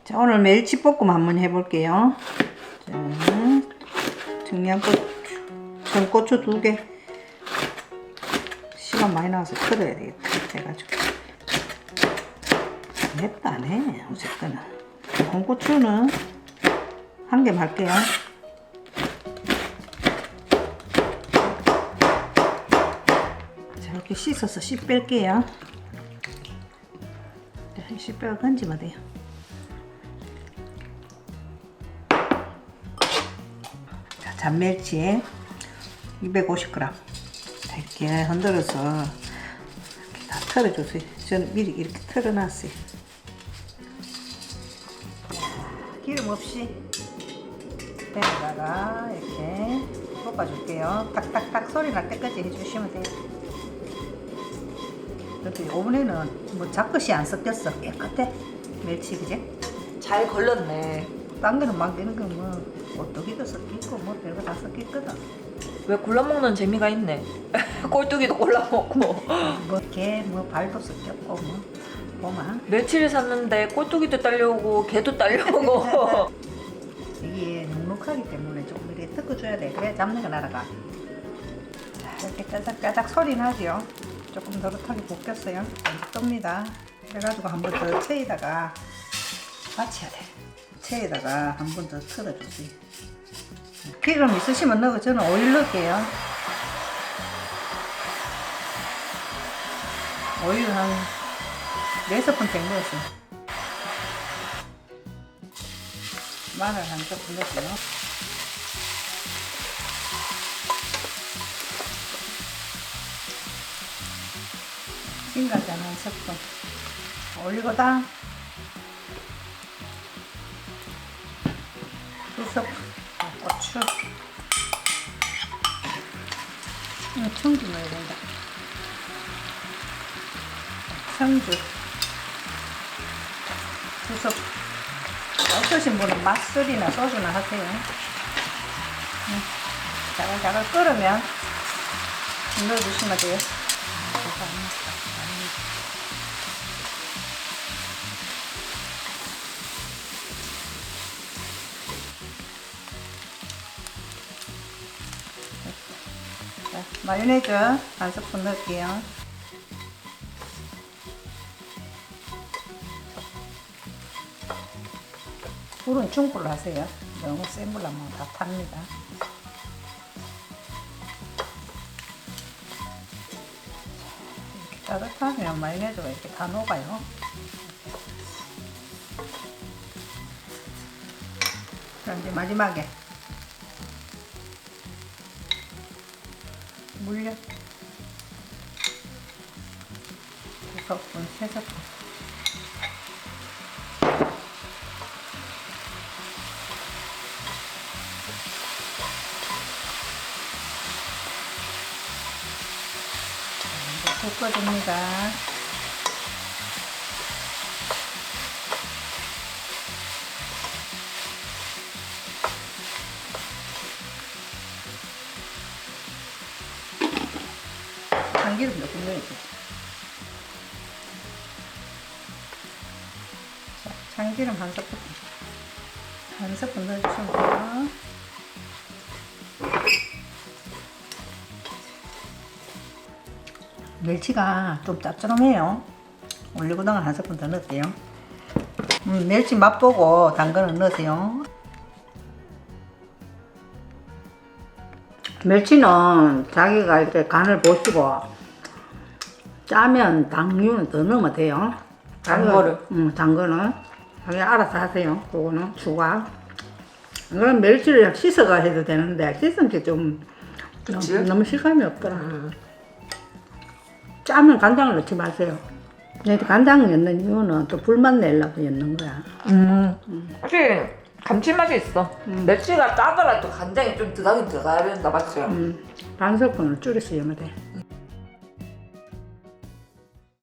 자, 오늘 멸치볶음 한번 해볼게요. 자, 청양고추, 전고추 2개. 시간 많이 나와서 끓여야 되겠다. 해가지고. 맵다 안 해. 어쨌거나. 홍고추는 1개 할게요. 자, 이렇게 씻어서 씨 뺄게요. 자, 씨 빼고 건지면 돼요. 잔멸치 250g 이렇게 흔들어서 이렇게 다 털어주세요. 저는 미리 이렇게 털어놨어요. 기름 없이 팬에다가 이렇게 볶아줄게요. 딱딱딱 소리 날 때까지 해주시면 돼요. 그래도 오븐에는 뭐 잡것이 안 섞였어. 깨끗해. 멸치 그제? 잘 걸렸네. 딴 거는 맡기는 거뭐 오뚜기도 섞이고 뭐 별거 다 섞였거든. 왜 골라 먹는 재미가 있네. 꼴뚜기도 골라 먹고. 뭐 개 뭐 발도 섞였고 뭐 보마. 멸치를 샀는데 꼴뚜기도 딸려오고 개도 딸려오고. 이게 눅눅하기 때문에 조금 이렇게 뜯어줘야 돼. 그래야 잡는 거 날아가. 자, 이렇게 짜작짜작 소리 나죠. 조금 노릇하게 볶였어요. 이제 뜹니다. 그래가지고 한 번 더 체에다가 받쳐야 돼. 체에다가 한 번 더 털어주세요. 기름 있으시면 넣고 저는 오일 넣을게요. 오일 한 4스푼 넣었어요. 마늘 한 스푼 넣고요. 진간장 한 스푼. 올리고당 2스푼. 고추. 청주 넣어야 된다. 청주 2스푼. 없으신 분은 맛술이나 소주나 하세요. 자글자글 끓으면 넣어주시면 돼요. 자, 마요네즈 한 스푼 넣을게요. 불은 중불로 하세요. 너무 센 불로 하면 다 탑니다. 이렇게 따뜻하면 마요네즈가 이렇게 다 녹아요. 그럼 이제 마지막에 물엿 2스푼, 3스푼. 볶아줍니다. 참기름 조금 넣어야지. 자, 참기름 한 스푼. 한 스푼 넣어주시면 돼요. 멸치가 좀 짭조름해요. 올리고당을 한 스푼 더 넣을게요. 멸치 맛보고 당근을 넣으세요. 멸치는 자기가 이렇게 간을 보시고 짜면 당류는 더 넣으면 돼요. 단거를? 당근은 자기 알아서 하세요. 그거는 추가. 그럼 멸치를 씻어가 해도 되는데 씻은 게 좀 너무 식감이 없더라. 짜면 간장을 넣지 마세요. 근데 간장을 넣는 이유는 또 불맛 내려고 넣는 거야. 확실히 감칠맛이 있어. 멸치가 짜더라도 간장이 좀 들어가긴 들어가야 된다, 맞죠? 반 스푼을 줄여서 넣으면 돼.